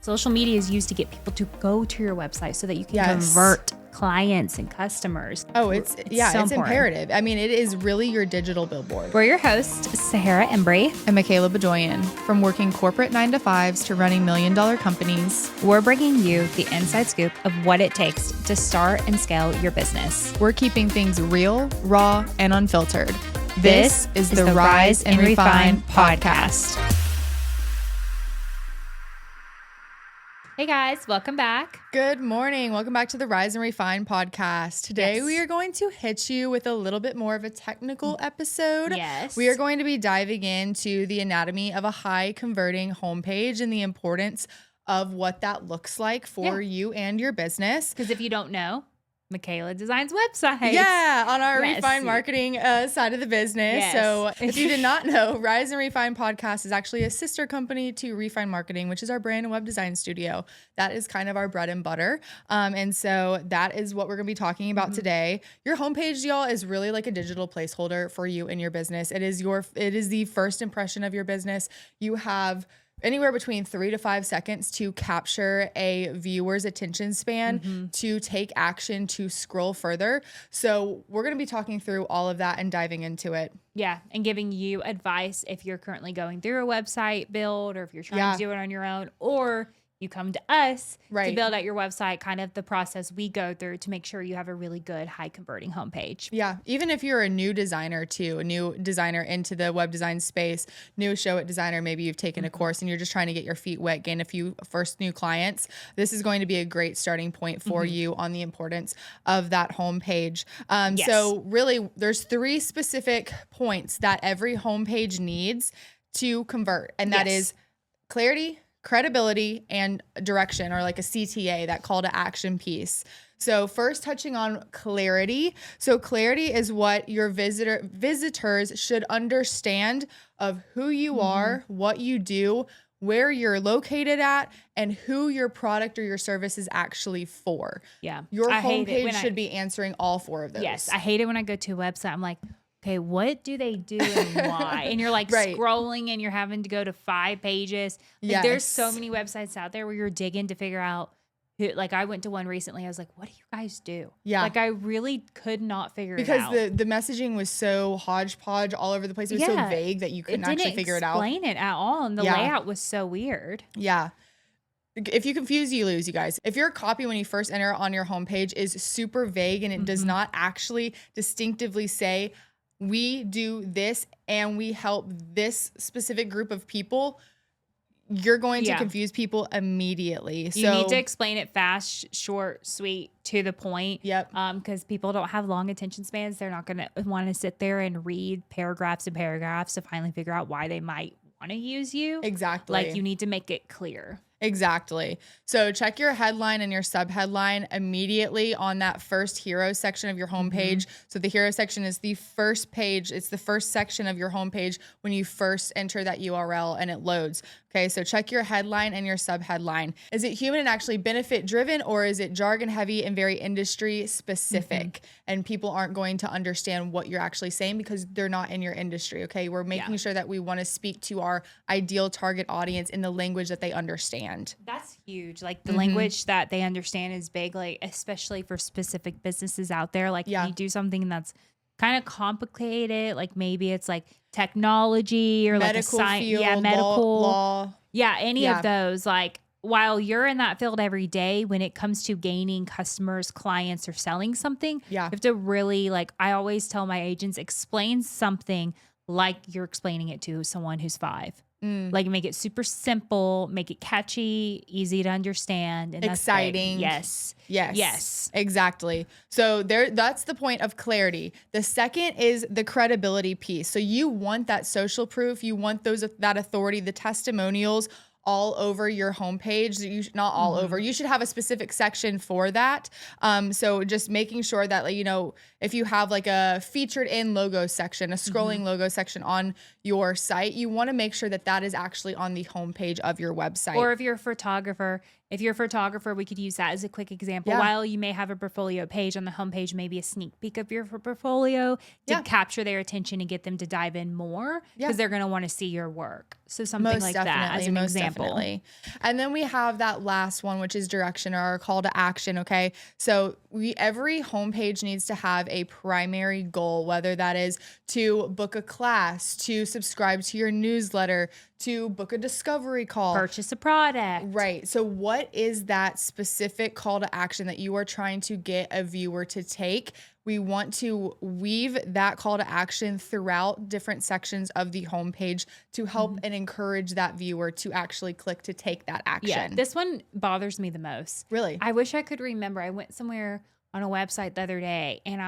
Social media is used to get people to go to your website so that you can Yes. convert clients and customers. Oh, it's so important. imperative. I mean, it is really your digital billboard. We're your hosts, Sahara Embry. And Michaela Bedoyan. From working corporate 9-to-5s to running $1 million companies, We're bringing you the inside scoop of what it takes to start and scale your business. we're keeping things real, raw, and unfiltered. This is the Rise and Refine podcast. Hey guys, welcome back. Good morning. Welcome back to the Rise and Refine podcast. Today, Yes. we are going to hit you with a little bit more of a technical episode. Yes. We are going to be diving into the anatomy of a high converting homepage and the importance of what that looks like for you and your business. Because if you don't know, Michaela designs websites. Yeah, on our Yes. Refine Marketing side of the business. Yes. So if you did not know, Rise and Refine Podcast is actually a sister company to Refine Marketing, which is our brand and web design studio. That is kind of our bread and butter. And so that is what we're going to be talking about today. Your homepage, y'all, is really like a digital placeholder for you and your business. It is the first impression of your business. You have anywhere between 3 to 5 seconds to capture a viewer's attention span, to take action, to scroll further. So we're going to be talking through all of that and diving into it. Yeah, and giving you advice if you're currently going through a website build or if you're trying to do it on your own, or you come to us to build out your website, kind of the process we go through to make sure you have a really good high converting homepage. Yeah, even if you're a new designer too, a new designer into the web design space, new show it designer, maybe you've taken a course and you're just trying to get your feet wet, gain a few first new clients, this is going to be a great starting point for you on the importance of that homepage. Yes. So really, there's 3 specific points that every homepage needs to convert, and that is clarity, credibility, and direction, or like a CTA, that call to action piece. So first, touching on clarity. So clarity is what your visitors should understand of who you are, what you do, where you're located at, and who your product or your service is actually for. Yeah. Your I hate it homepage when should be answering all 4 of those. Yes. I hate it when I go to a website. I'm like, okay, what do they do and why? And you're like scrolling and you're having to go to 5 pages. Like, there's so many websites out there where you're digging to figure out who, like I went to one recently. I was like, what do you guys do? Yeah. Like I really could not figure it out. Because the messaging was so hodgepodge all over the place. It was so vague that you couldn't actually figure it out. Explain it at all. And the layout was so weird. Yeah. If you confuse, you lose, you guys. If your copy when you first enter on your homepage is super vague and it does not actually distinctively say, we do this and we help this specific group of people, you're going to confuse people immediately. You need to explain it fast, short, sweet, to the point. Yep. Because people don't have long attention spans. They're not going to want to sit there and read paragraphs and paragraphs to finally figure out why they might want to use you. Exactly. Like, you need to make it clear. Exactly. So check your headline and your subheadline immediately on that first hero section of your homepage. So the hero section is the first page. It's the first section of your homepage when you first enter that URL and it loads. Okay, so check your headline and your subheadline. Is it human and actually benefit driven, or is it jargon heavy and very industry specific? And people aren't going to understand what you're actually saying because they're not in your industry. Okay, we're making sure that we want to speak to our ideal target audience in the language that they understand. That's huge. Like, the language that they understand is big, like especially for specific businesses out there. Like, you do something that's kind of complicated, like maybe it's like technology or medical like a science, field, medical law. Yeah, any of those. Like, while you're in that field every day, when it comes to gaining customers, clients, or selling something, you have to really, like, I always tell my agents, explain something like you're explaining it to someone who's 5. Like, make it super simple, make it catchy, easy to understand, and exciting. Yes. Exactly. So that's the point of clarity. The second is the credibility piece. So you want that social proof, you want that authority, the testimonials all over your homepage. Not all over. You should have a specific section for that. So just making sure that, like, you know, if you have like a featured in logo section, a scrolling logo section on your site, you want to make sure that that is actually on the homepage of your website. Or if you're a photographer, we could use that as a quick example. While you may have a portfolio page on the homepage, maybe a sneak peek of your portfolio to capture their attention and get them to dive in more because they're going to want to see your work. So something like that as an example. Definitely. And then we have that last one, which is direction or our call to action. Okay. So every homepage needs to have a primary goal, whether that is to book a class, to subscribe to your newsletter, to book a discovery call, purchase a product. Right. So what is that specific call to action that you are trying to get a viewer to take? We want to weave that call to action throughout different sections of the homepage to help and encourage that viewer to actually click to take that action. Yeah, this one bothers me the most. Really? I wish I could remember. I went somewhere on a website the other day and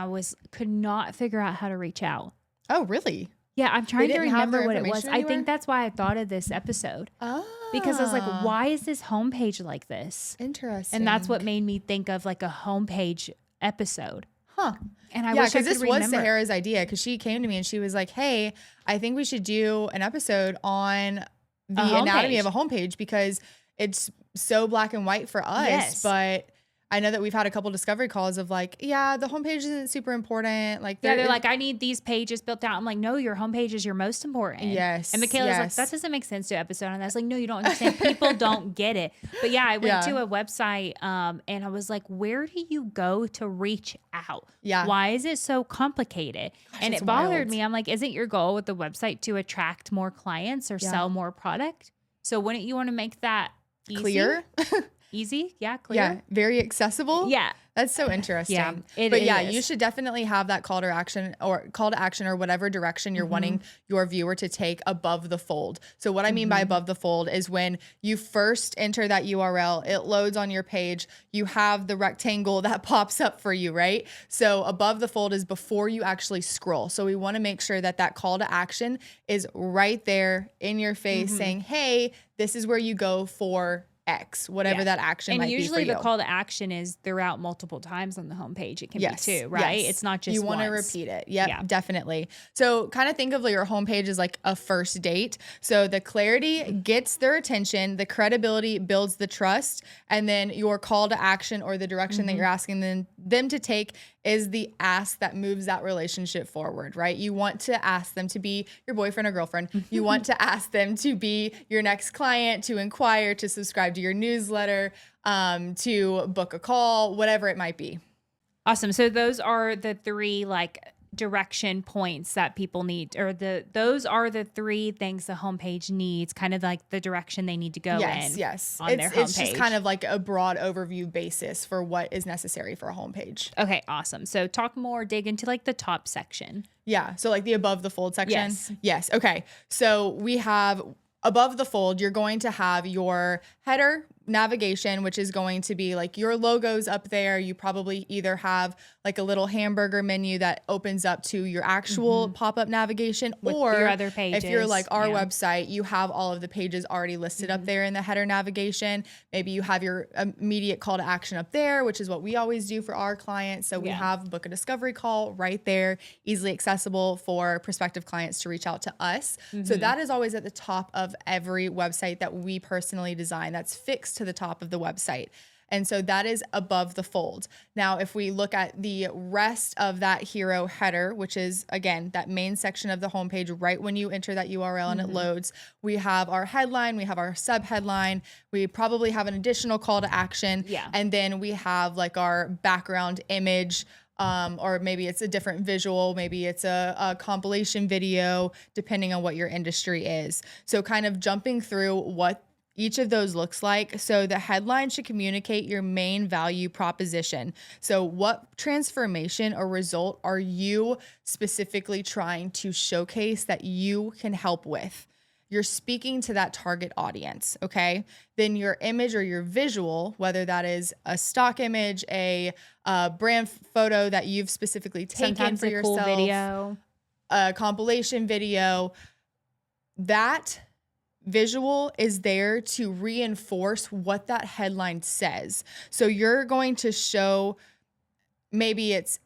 could not figure out how to reach out. Oh, really? Yeah, I'm trying to remember what it was. Anywhere? I think that's why I thought of this episode. Oh. Because I was like, why is this homepage like this? Interesting. And that's what made me think of like a homepage episode. Huh. And I wish I could this remember. was Sahara's idea because she came to me and she was like, hey, I think we should do an episode on the anatomy of a homepage because it's so black and white for us. Yes. But I know that we've had a couple discovery calls of like, yeah, the homepage isn't super important. Like, they're like, I need these pages built out. I'm like, no, your homepage is your most important. Yes. And Michaela's like, that doesn't make sense to episode. And I was like, no, you don't understand. People don't get it. But yeah, I went to a website and I was like, where do you go to reach out? Yeah. Why is it so complicated? Gosh, and it bothered me. I'm like, isn't your goal with the website to attract more clients or sell more product? So wouldn't you want to make that easy? Clear? Easy? Yeah, clear. Yeah, very accessible. Yeah. That's so interesting. Yeah, but yeah, you should definitely have that call to action or whatever direction you're wanting your viewer to take above the fold. So what I mean by above the fold is when you first enter that URL, it loads on your page, you have the rectangle that pops up for you, right? So above the fold is before you actually scroll. So we want to make sure that that call to action is right there in your face saying, hey, this is where you go for X, whatever that action might be for you. And usually the call to action is throughout multiple times on the homepage. It can be too, right? Yes. It's not just you want to repeat it. Yep, definitely. So kind of think of your homepage as like a first date. So the clarity gets their attention, the credibility builds the trust, and then your call to action or the direction that you're asking them to take is the ask that moves that relationship forward, right? You want to ask them to be your boyfriend or girlfriend. You want to ask them to be your next client, to inquire, to subscribe to your newsletter, to book a call, whatever it might be. Awesome. So those are the three like direction points that people need, or those are the three things the homepage needs, kind of like the direction they need to go in. Yes. On their homepage. It's just kind of like a broad overview basis for what is necessary for a homepage. Okay, awesome. So talk more, dig into like the top section. Yeah. So like the above the fold section. Yes. Yes. Okay. So we have above the fold, you're going to have your header navigation, which is going to be like your logos up there. You probably either have like a little hamburger menu that opens up to your actual pop-up navigation, with or your other pages. If you're like our website, you have all of the pages already listed up there in the header navigation. Maybe you have your immediate call to action up there, which is what we always do for our clients. So we have book a discovery call right there, easily accessible for prospective clients to reach out to us. So that is always at the top of every website that we personally design. That's fixed to the top of the website. And so that is above the fold. Now, if we look at the rest of that hero header, which is, again, that main section of the homepage, right when you enter that URL and it loads, we have our headline, we have our subheadline, we probably have an additional call to action, and then we have like our background image, or maybe it's a different visual, maybe it's a compilation video, depending on what your industry is. So kind of jumping through what each of those looks like. So the headline should communicate your main value proposition. So what transformation or result are you specifically trying to showcase that you can help with? You're speaking to that target audience, okay? Then your image or your visual, whether that is a stock image, a brand photo that you've specifically taken Sometimes for a yourself, cool video, a compilation video, that visual is there to reinforce what that headline says. So you're going to show, maybe it's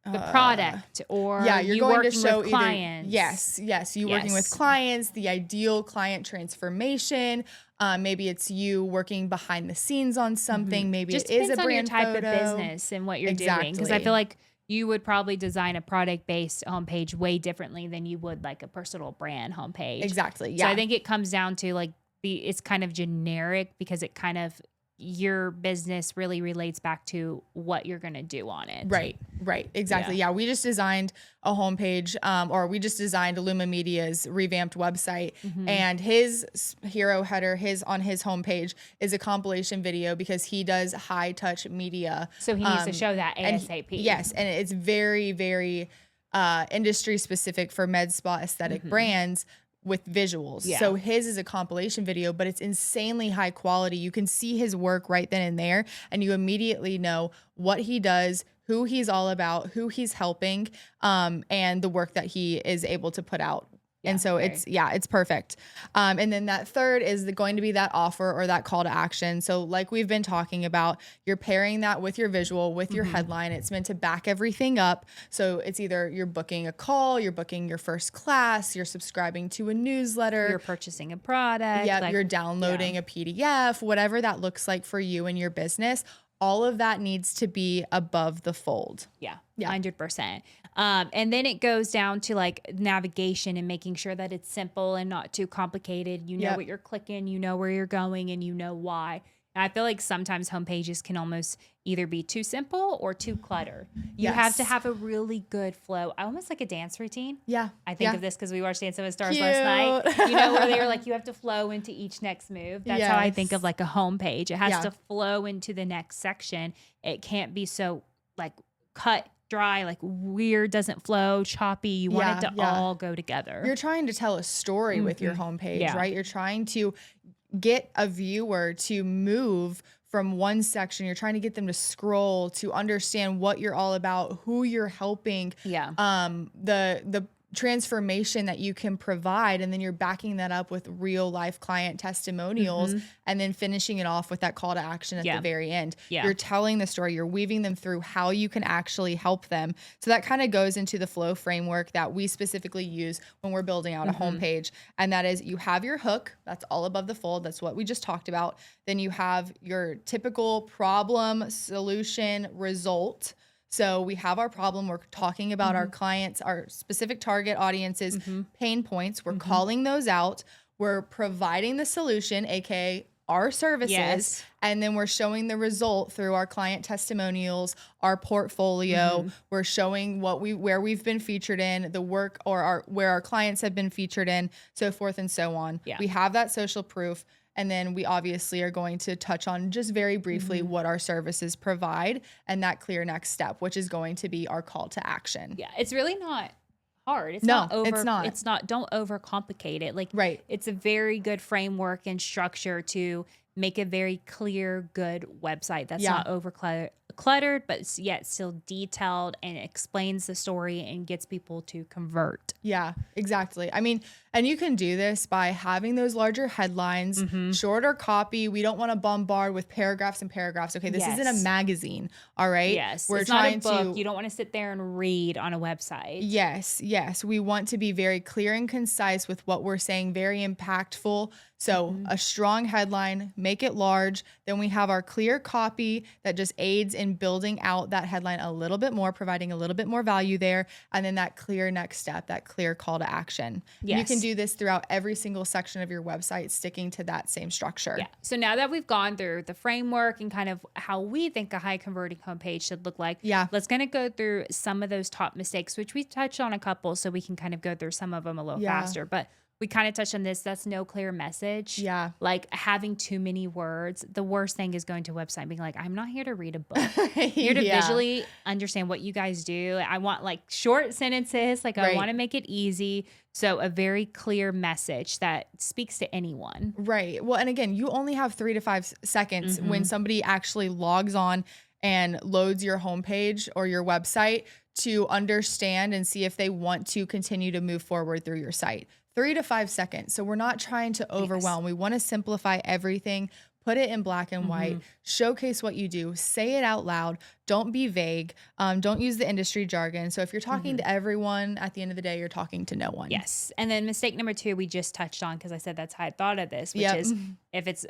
the product, or you're going to show with clients. You working with clients, the ideal client transformation. Maybe it's you working behind the scenes on something. Maybe Just it is a depends on your brand type photo. of business and what you're doing. Because I feel like you would probably design a product-based homepage way differently than you would like a personal brand homepage. Exactly. Yeah. So I think it comes down to like it's kind of generic because it kind of your business really relates back to what you're going to do on it. Right. Exactly. Yeah. We just designed a homepage, or we just designed Illuma Media's revamped website, and his hero header, on his homepage is a compilation video because he does high touch media. So he needs to show that ASAP. Yes. And it's very, very, industry specific for med spa aesthetic brands with visuals. Yeah. So his is a compilation video, but it's insanely high quality. You can see his work right then and there, and you immediately know what he does, who he's all about, who he's helping, and the work that he is able to put out. And so it's perfect. And then that third is going to be that offer or that call to action. So like we've been talking about, you're pairing that with your visual, with your headline. It's meant to back everything up. So it's either you're booking a call, you're booking your first class, you're subscribing to a newsletter, you're purchasing a product. Yeah, you're downloading a PDF, whatever that looks like for you and your business. All of that needs to be above the fold. Yeah. 100%. And then it goes down to like navigation and making sure that it's simple and not too complicated. You know what you're clicking, you know where you're going, and you know why. And I feel like sometimes homepages can almost either be too simple or too cluttered. You have to have a really good flow. Almost like a dance routine. Yeah. I think of this because we watched Dancing with Stars last night. You know, where they were like, you have to flow into each next move. That's how I think of like a homepage. It has to flow into the next section. It can't be so like cut, dry, like weird, doesn't flow, choppy. You want it to all go together. You're trying to tell a story with your homepage, right? You're trying to get a viewer to move from one section. You're trying to get them to scroll, to understand what you're all about, who you're helping, the transformation that you can provide, and then you're backing that up with real life client testimonials, and then finishing it off with that call to action at the very end. You're telling the story, you're weaving them through how you can actually help them. So that kind of goes into the flow framework that we specifically use when we're building out a homepage. And that is, you have your hook, that's all above the fold, that's what we just talked about. Then you have your typical problem, solution, result. So we have our problem. We're talking about our clients, our specific target audiences, pain points. We're calling those out. We're providing the solution, aka our services, and then we're showing the result through our client testimonials, our portfolio. We're showing where we've been featured in, the work or where our clients have been featured in, so forth and so on. We have that social proof. And then we obviously are going to touch on just very briefly what our services provide and that clear next step, which is going to be our call to action. Yeah, it's really not hard. It's not don't overcomplicate it. Like, it's a very good framework and structure to make a very clear, good website that's not cluttered, but yet still detailed and explains the story and gets people to convert. Yeah, exactly. I mean, and you can do this by having those larger headlines, shorter copy. We don't want to bombard with paragraphs and paragraphs. Okay, this isn't a magazine, all right? Yes, it's not a book. You don't want to sit there and read on a website. Yes. We want to be very clear and concise with what we're saying, very impactful. So a strong headline, make it large. Then we have our clear copy that just aids in building out that headline a little bit more, providing a little bit more value there. And then that clear next step, that clear call to action. You can do this throughout every single section of your website, sticking to that same structure. Yeah. So now that we've gone through the framework and kind of how we think a high converting homepage should look like, let's kind of go through some of those top mistakes, which we touched on a couple, so we can kind of go through some of them a little faster. But we kind of touched on this. That's no clear message. Yeah. Like having too many words. The worst thing is going to a website and being like, I'm not here to read a book. I'm here to visually understand what you guys do. I want like short sentences. Like I want to make it easy. So a very clear message that speaks to anyone. Right. Well, and again, you only have 3 to 5 seconds when somebody actually logs on and loads your homepage or your website to understand and see if they want to continue to move forward through your site. 3 to 5 seconds. So we're not trying to overwhelm. We want to simplify everything, put it in black and white, showcase what you do, say it out loud. Don't be vague. Don't use the industry jargon. So if you're talking to everyone, at the end of the day, you're talking to no one. Yes. And then mistake number 2, we just touched on, because I said that's how I thought of this, which is if it's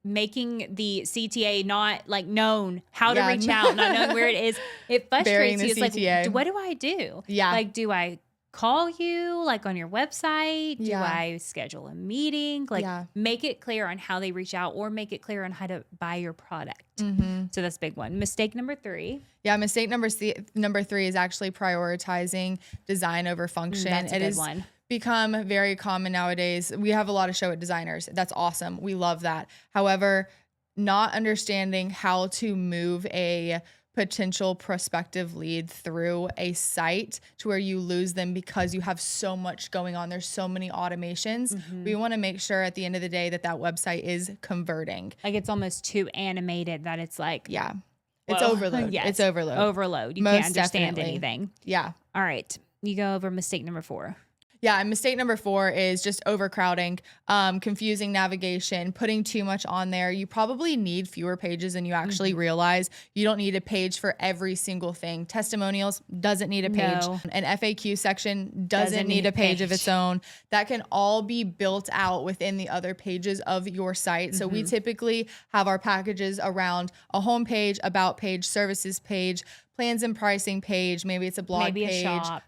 making the CTA not like known how to reach out, not knowing where it is. It frustrates you. It's CTA. Like, what do I do? Yeah. Like, do I call you like on your website? Do I schedule a meeting? Like make it clear on how they reach out, or make it clear on how to buy your product. So that's a big one. Mistake number 3. Yeah. Mistake number 3 is actually prioritizing design over function. That's a good one. Become very common nowadays. We have a lot of show it designers. That's awesome. We love that. However, not understanding how to move a potential prospective lead through a site to where you lose them because you have so much going on. There's so many automations. We want to make sure at the end of the day that website is converting. Like it's almost too animated that it's like, it's overload. Yes. It's overload. Overload. You can't understand anything. Yeah. All right. You go over mistake number 4. Yeah, and mistake number 4 is just overcrowding, confusing navigation, putting too much on there. You probably need fewer pages than you actually realize. You don't need a page for every single thing. Testimonials doesn't need a page. No. An FAQ section doesn't need a page of its own. That can all be built out within the other pages of your site. So we typically have our packages around a home page, about page, services page, plans and pricing page, maybe it's a blog page,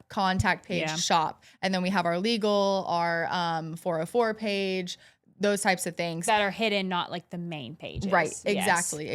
contact page, shop. And then we have our legal, our 404 page, those types of things. That are hidden, not like the main pages. Right, exactly.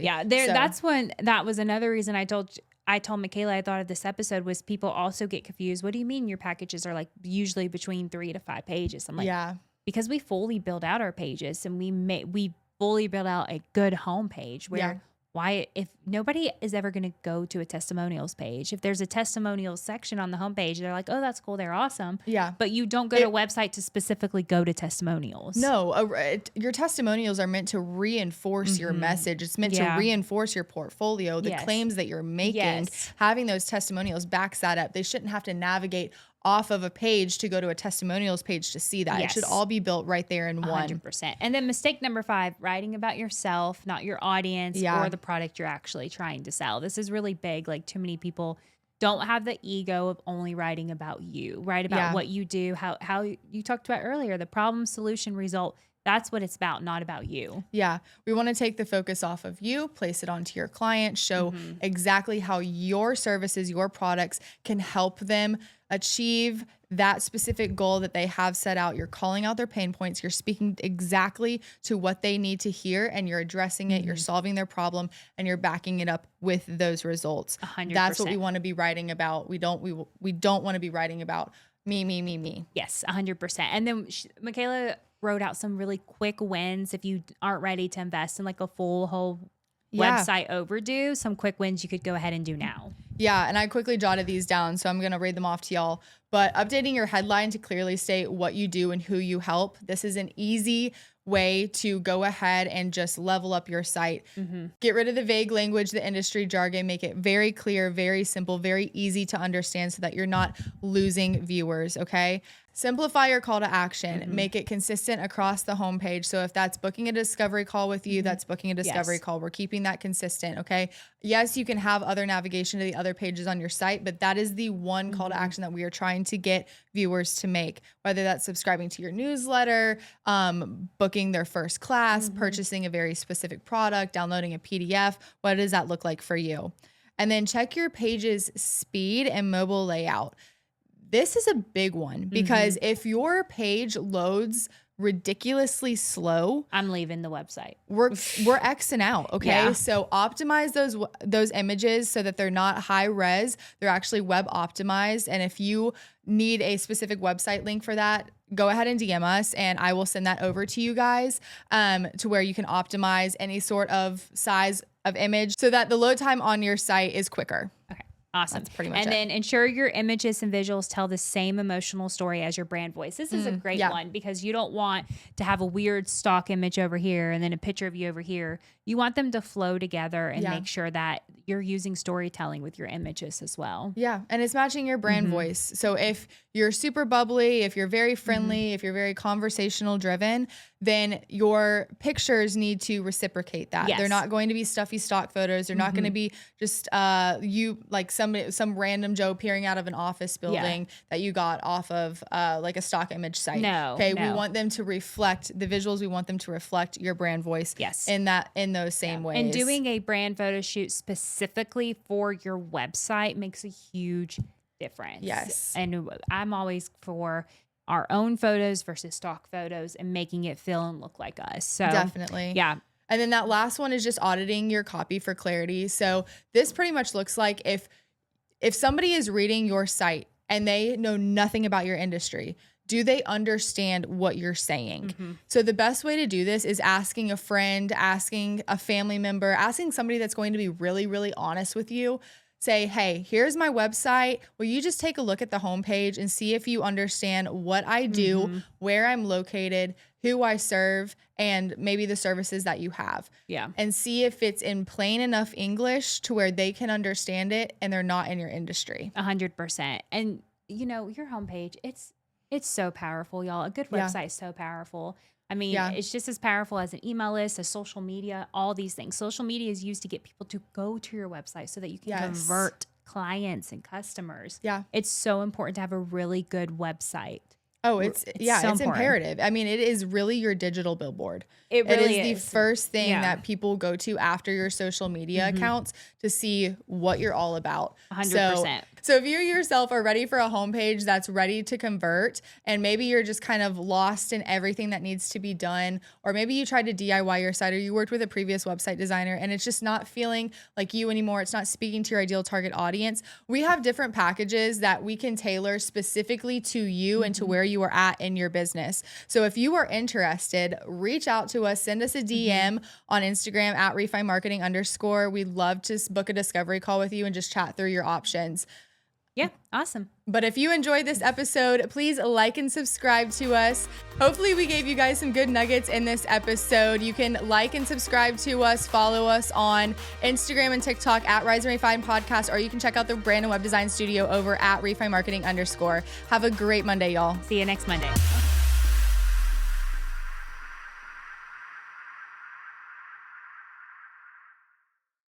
Yeah, that was another reason I told Michaela I thought of this episode was people also get confused. What do you mean your packages are like usually between 3 to 5 pages? I'm like, because we fully build out our pages and we fully build out a good home page where why, if nobody is ever going to go to a testimonials page, if there's a testimonials section on the homepage, they're like, oh, that's cool. They're awesome. Yeah. But you don't go to a website to specifically go to testimonials. No, your testimonials are meant to reinforce your message. It's meant to reinforce your portfolio, the claims that you're making. Having those testimonials backs that up. They shouldn't have to navigate off of a page to go to a testimonials page to see that. It should all be built right there in 100%. And then mistake number 5, writing about yourself, not your audience or the product you're actually trying to sell. This is really big. Like too many people don't have the ego of only writing about you. Write about what you do, how you talked about earlier, the problem, solution, result. That's what it's about, not about you. Yeah. We want to take the focus off of you, place it onto your client, show exactly how your services, your products can help them achieve that specific goal that they have set out. You're calling out their pain points. You're speaking exactly to what they need to hear, and you're addressing it. You're solving their problem, and you're backing it up with those results. 100%. That's what we want to be writing about. We don't want to be writing about me. Yes, 100%. And then Michaela wrote out some really quick wins if you aren't ready to invest in like a full whole website overdo. Some quick wins you could go ahead and do now. Yeah, and I quickly jotted these down, so I'm going to read them off to y'all. But updating your headline to clearly state what you do and who you help. This is an easy way to go ahead and just level up your site. Get rid of the vague language, the industry jargon, make it very clear, very simple, very easy to understand so that you're not losing viewers, okay? Simplify your call to action. Make it consistent across the homepage. So if that's booking a discovery call with you, that's booking a discovery call. We're keeping that consistent, okay? Yes, you can have other navigation to the other pages on your site, but that is the one call to action that we are trying to get viewers to make, whether that's subscribing to your newsletter, booking their first class, purchasing a very specific product, downloading a PDF. What does that look like for you? And then check your page's speed and mobile layout. This is a big one because if your page loads ridiculously slow, I'm leaving the website. We're Xing out, okay? So optimize those images so that they're not high res. They're actually web optimized. And if you need a specific website link for that, go ahead and DM us and I will send that over to you guys to where you can optimize any sort of size of image so that the load time on your site is quicker. Okay. Awesome. That's pretty much and then ensure your images and visuals tell the same emotional story as your brand voice. This is a great one because you don't want to have a weird stock image over here and then a picture of you over here. You want them to flow together and make sure that you're using storytelling with your images as well. Yeah. And it's matching your brand voice. So if you're super bubbly, if you're very friendly, if you're very conversational driven, then your pictures need to reciprocate that. Yes. They're not going to be stuffy stock photos. They're not going to be just you like some random Joe peering out of an office building that you got off of like a stock image site. No. Okay. We want them to reflect the visuals. We want them to reflect your brand voice. Yes. In those same ways. And doing a brand photo shoot specifically for your website makes a huge difference. Yes. And I'm always for our own photos versus stock photos and making it feel and look like us. So definitely. Yeah. And then that last one is just auditing your copy for clarity. So this pretty much looks like if somebody is reading your site and they know nothing about your industry, do they understand what you're saying? So the best way to do this is asking a friend, asking a family member, asking somebody that's going to be really, really honest with you. Say, hey, here's my website. Will you just take a look at the homepage and see if you understand what I do, where I'm located, who I serve, and maybe the services that you have. Yeah. And see if it's in plain enough English to where they can understand it and they're not in your industry. 100%. And your homepage, it's so powerful, y'all. A good website is so powerful. I mean, it's just as powerful as an email list, as social media, all these things. Social media is used to get people to go to your website so that you can convert clients and customers. Yeah. It's so important to have a really good website. Oh, it's so important. imperative. I mean, it is really your digital billboard. It really is the first thing that people go to after your social media accounts to see what you're all about. 100%. So if you yourself are ready for a homepage that's ready to convert, and maybe you're just kind of lost in everything that needs to be done, or maybe you tried to DIY your site, or you worked with a previous website designer and it's just not feeling like you anymore, it's not speaking to your ideal target audience, we have different packages that we can tailor specifically to you and to where you are at in your business. So if you are interested, reach out to us, send us a DM on Instagram at refinemarketing_. We'd love to book a discovery call with you and just chat through your options. Yeah, awesome. But if you enjoyed this episode, please like and subscribe to us. Hopefully we gave you guys some good nuggets in this episode. You can like and subscribe to us, follow us on Instagram and TikTok at Rise and Refine Podcast, or you can check out the brand and web design studio over at refinemarketing_. Have a great Monday, y'all. See you next Monday.